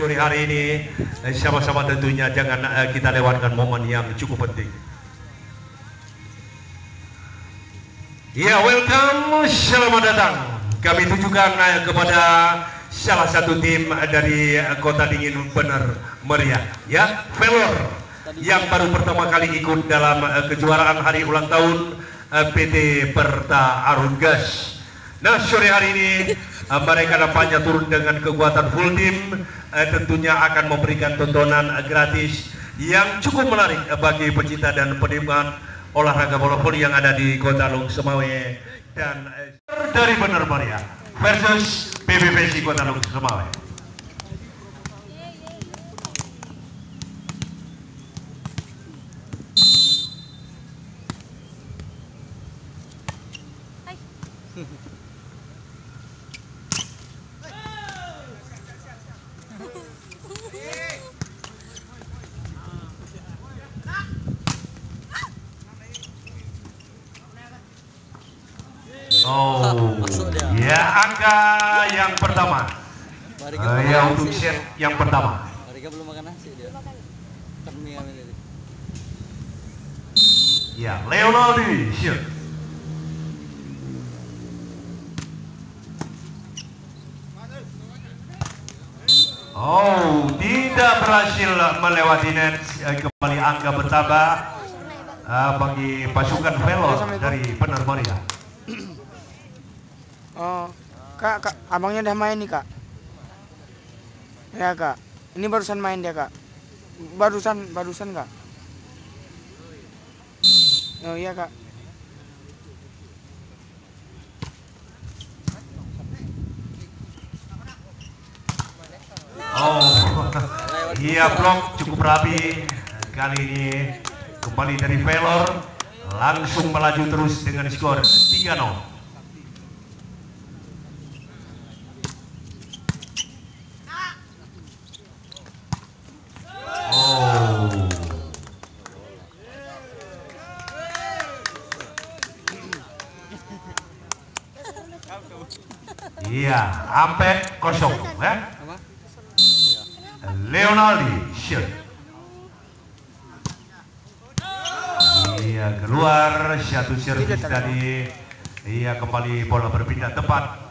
sore hari ini. Sama-sama tentunya jangan kita lewatkan momen yang cukup penting. Ya, welcome, selamat datang. Kami tujukan kepada salah satu tim dari Kota Dingin benar meriah, ya, Velor, yang baru pertama kali ikut dalam kejuaraan hari ulang tahun PT Perta Arungas. Nah, sore hari ini mereka nampaknya turun dengan kekuatan full tim, tentunya akan memberikan tontonan gratis yang cukup menarik bagi pecinta dan penikmat olahraga bola voli yang ada di Kota Lung Semawe dan dari Bener Meriah versus PBVSI Kota Lung Semawe. Oh, ya, angka yang pertama. Ya, untuk set yang pertama. Mereka belum makan nasi dia. Ya, Leonardi shoot. Oh, tidak berhasil melewati net. Kembali angka bertambah bagi pasukan Velor dari Bener Meriah. Oh, kak, abangnya udah main nih, Kak. Ya, Kak. Ini barusan main dia, Kak. Barusan, Kak. Oh, iya, Kak. Oh, iya, blok cukup rapi. Kali ini kembali dari Velor, langsung melaju terus dengan skor 3-0. Iya, sampai kosong, ya. Leonardi shoot. Iya, keluar satu servis tadi. Iya, kembali bola berpindah tepat.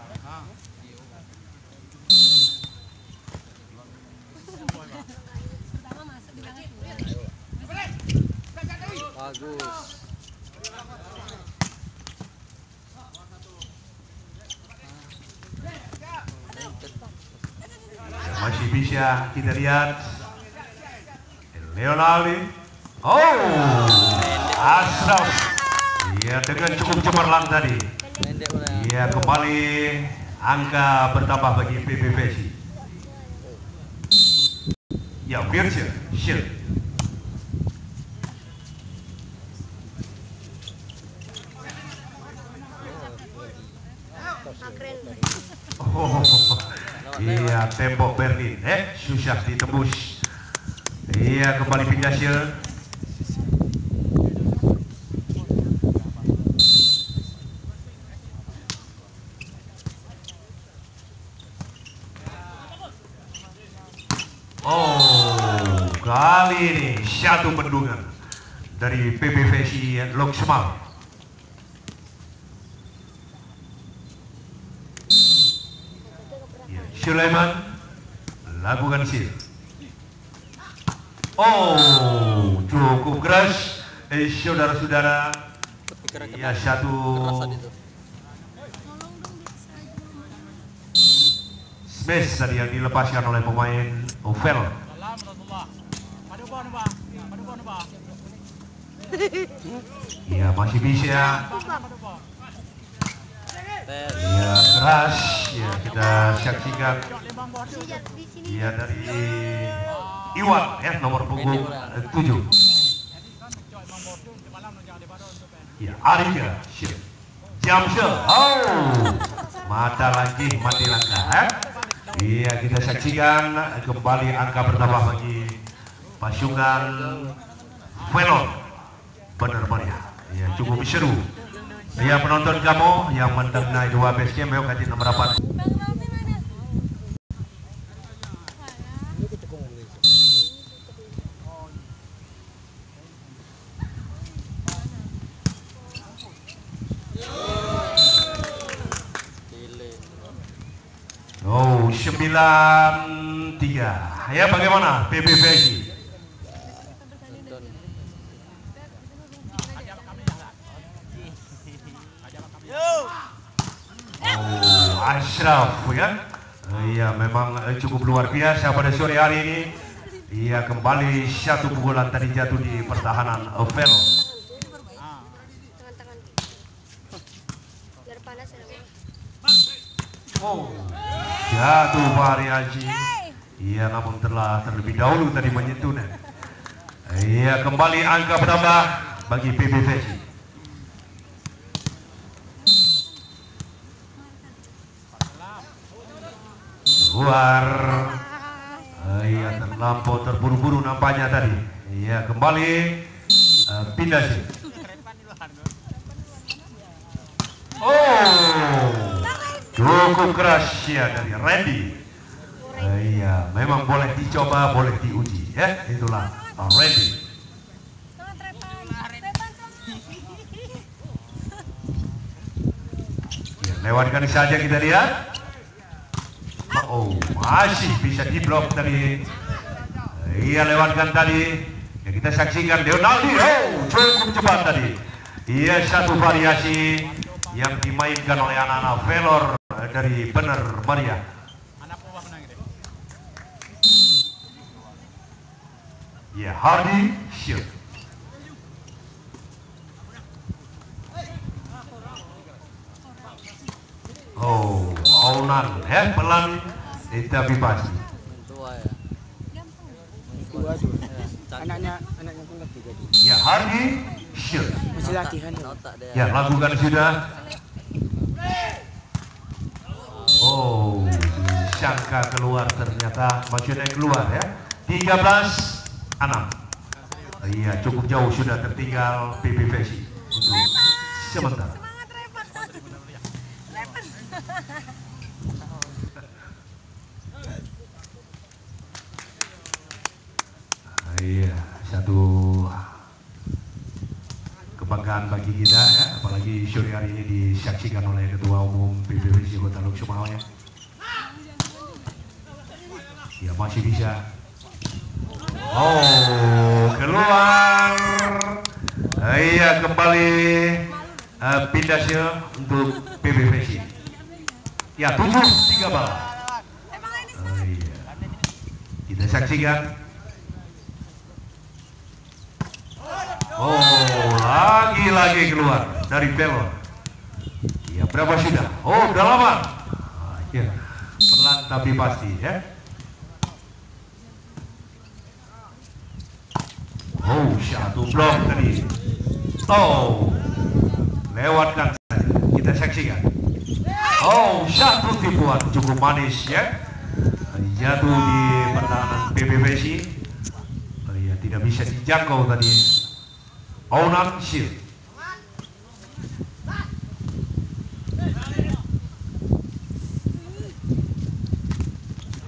Bagus. Masih bisa kita lihat Leonardi. Oh, Asraf. Iya, dengan cukup cemerlang tadi. Iya, kembali angka bertambah bagi PBVSI. Ya, Virgil shoot. Oh, iya, tembok Berlin, susah ditembus. Iya, kembali pindah shield. Oh, kali ini satu bendungan dari PBVSI Lung Semawe. Sulaiman lakukan shield. Oh, cukup keras, saudara-saudara. Ya, satu smash tadi yang dilepaskan oleh pemain Ovel. Ya, masih bisa. Ya, keras. Ya, kita saksikan. Ya, dari Iwan, ya, nomor punggung 7. Ya, Arya Jamsel. Oh, mati langkah. Iya, kita saksikan kembali angka bertambah bagi pasukan Velor Bener Meriah. Ya, cukup seru. Ya, penonton kamu yang mendengar dua base camp, yuk kasih nomor apa? 9-3. Ya, bagaimana PBVSI? Ashraf ya, iya memang cukup luar biasa pada sore hari ini. Iya, kembali satu pukulan tadi jatuh di pertahanan Velo. Oh, jatuh variasi. Iya, namun telah terlebih dahulu tadi menyentuhnya. Iya, kembali angka bertambah bagi PBVSI. Keluar. Iya, terlampau terburu-buru nampaknya tadi. Iya, kembali pindah sih. Oh, cukup keras ya dari Randy. Iya, memang boleh dicoba, boleh diuji ya. Itulah Randy. Ya, lewatkan saja kita lihat. Oh, masih bisa diblok tadi. Iya, lewatkan tadi. Ya, kita saksikan Leonaldi. Oh, cukup cepat tadi. Iya, satu variasi yang dimainkan oleh anak-anak Velor dari Bener Meriah. Ya, Hardy shoot. Oh, Aunan ya, pelan tapi pasti. Tua ya. Tua tuh. Anaknya pun lagi jadi. Ya, Hardy shoot. Masih latihan. Ya, lakukan sudah. Oh, sangka keluar, ternyata maksudnya keluar ya. 13-6. Iya, cukup jauh sudah tertinggal PBVSI untuk sementara. Iya, satu kebanggaan bagi kita ya, apalagi sore hari ini disaksikan oleh Ketua Umum PBVSI Kota Lok Sumawe. Ya, masih bisa. Oh, keluar. Iya, kembali pindah untuk PBVSI. Ya, 7-3 bal. Iya. Kita saksikan. Oh, lagi-lagi keluar dari Velor. Ya, berapa sudah? Oh, udah lama. Ya, pelan tapi pasti ya. Oh, satu blok tadi. Oh, lewatkan saja. Kita saksikan. Oh, satu tipuan cukup manis ya. Jatuh di pertahanan PBVSI. Ya, tidak bisa dijangkau tadi. Aunan shield.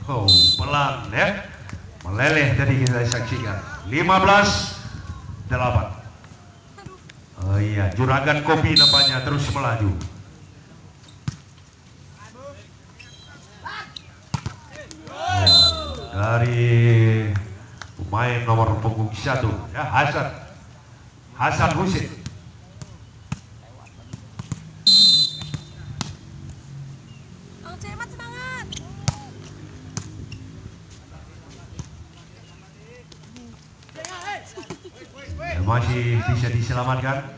Oh, pelan ya. Meleleh tadi kita saksikan. 15-8. Oh iya, juragan kopi nampaknya terus melaju. Dari pemain nomor punggung 1 ya, Hasan Husin. Ya, masih bisa diselamatkan.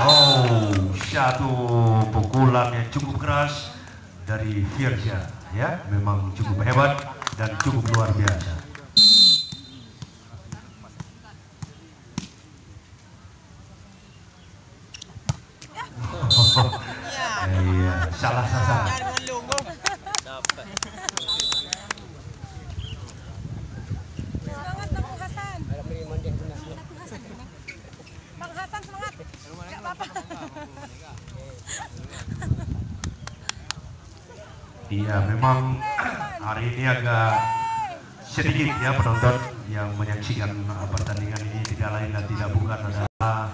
Oh, satu pukulan yang cukup keras dari Firza ya, memang cukup hebat dan cukup luar biasa. Iya, salah sasaran. Semangat Bang Hasan. Bang Hasan semangat. Enggak apa-apa. Iya, memang hari ini agak sedikit ya penonton yang menyaksikan pertandingan ini, tidak lain dan tidak bukan adalah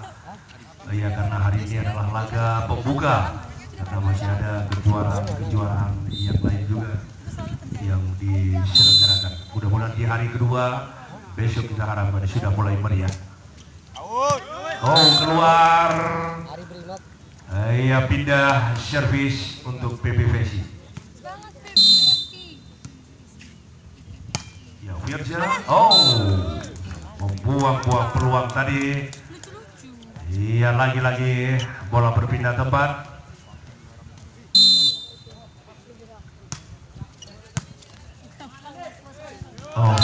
ya karena hari ini adalah laga pembuka, karena masih ada kejuaraan yang lain juga. yang diselenggarakan. Mudah-mudahan di hari kedua besok kita harapkan sudah mulai meriah. Oh, keluar. Ya, pindah servis untuk PBVC. Ya, Firja. Oh, membuang-buang peluang tadi. Iya, lagi-lagi bola berpindah tempat. Oh,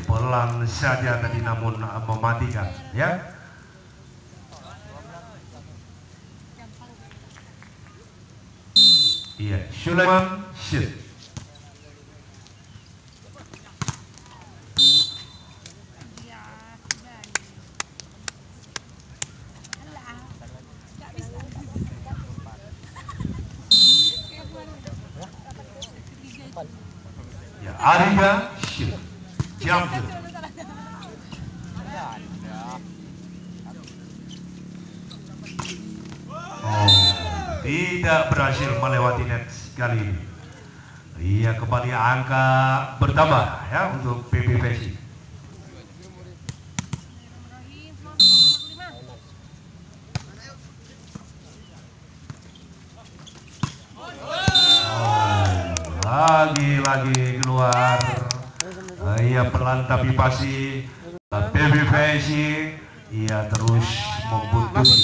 pelan saja tadi namun mematikan, ya. Iya, Sulaiman shoot. Ya, Arya shoot. Jump. Tidak berhasil melewati net kali ini. Iya, kembali angka bertambah ya untuk PBVC. Lagi-lagi keluar. Iya, pelan tapi pasti PBVC. Iya, terus membuntuti.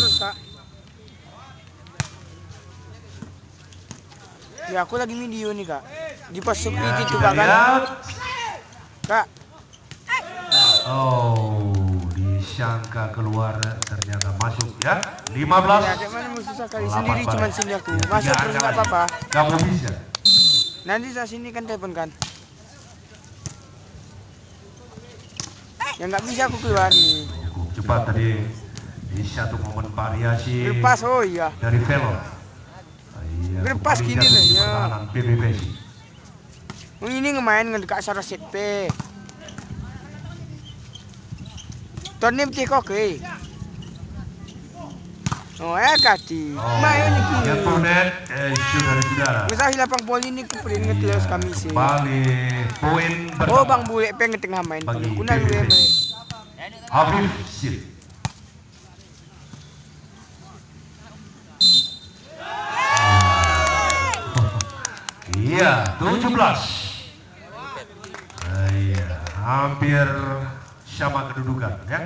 Ya, aku lagi video nih, Kak. Di pas Ya, itu kita Kak. lihat. Kak, Oh, disangka keluar ternyata masuk ya. 15. ya kayak mana musuh sekali 8 sendiri balik. cuman sini aku. Ya, Masuk tiga terus angka nggak lagi. apa-apa. Kamu bisa. Nanti saya sini kan telepon kan. Ya nggak bisa aku keluar nih. Cukup cepat tadi di satu momen variasi Lepas, oh iya. dari Velo. Iya, Berpas kembali gini jatuh lah, di ya. pertahanan PBVC. Oh, ini ngemain ngedekat sarah CP. Tornem kok ke. Oh, kati. Main ni kini. Yang net, saudara-saudara. Masa hilapang poli ni ku prin ngetelos kami sih. Kembali poin Oh, bertambah. Bang Bule pengen tengah main. Bagi Kunang PBVC. gue. Habib Sil. Iya, 17. Iya, hampir sama kedudukan ya.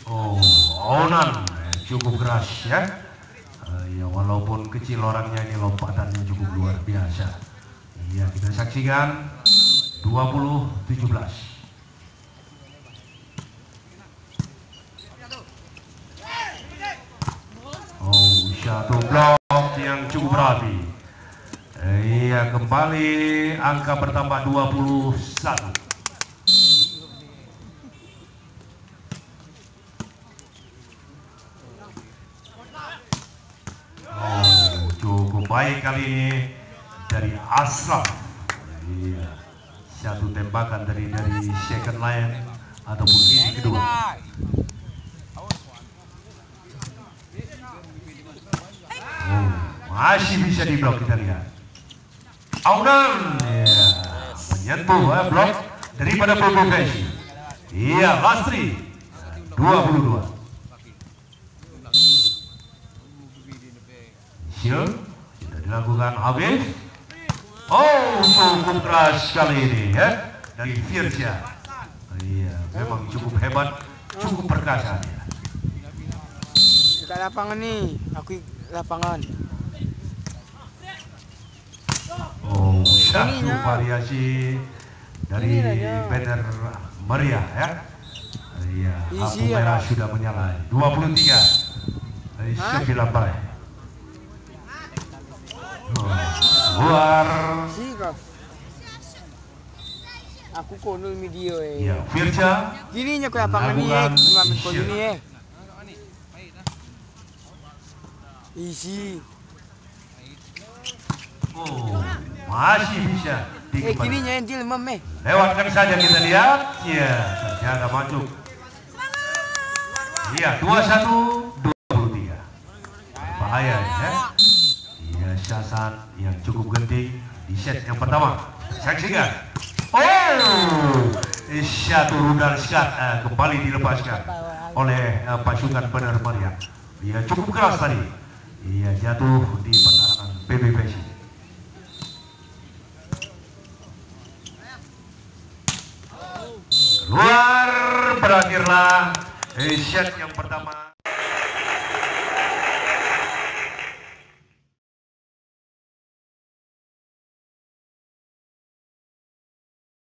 Oh, Onan cukup keras ya. Ya, walaupun kecil orangnya, ini lompatannya cukup luar biasa. Iya, kita saksikan 20-17. Oh, satu blok yang cukup rapi. Iya, kembali angka bertambah 21. Oh, cukup baik kali ini dari Asraf. Iya, satu tembakan dari second line ataupun ini kedua. Oh, masih bisa diblok, kita lihat. Aunan, ya, menyentuh blok daripada PBVC. Iya, Lastri 22. Shield sudah dilakukan habis. Oh, cukup keras kali ini ya dari Firja. Iya, memang cukup hebat, cukup perkasa dia. Dekat lapangan nih, aku lapangan. Oh, satu Ininya. variasi dari Ininya. banner meriah ya. Iya, lampu Isi ya, merah Kak. sudah menyala. 23 dari 9 balik. Luar. Si kau. Aku konul video Ya, Firja. Gini nya aku lapangan nih, Lakukan ngamen kau isi. ini Isi. Oh, masih bisa Gini dikembalikan. nya entil meme. Lewatkan saja, kita lihat. Ya, ternyata masuk. Iya, 21-23. bahaya ya. Iya, Syasan yang cukup genting di set yang pertama. Saksikan. Oh, satu rudal skat kembali dilepaskan oleh pasukan Bener Meriah. Ia cukup keras tadi. Ia jatuh di pertahanan PBPC. Keluar, berakhirlah set yang pertama.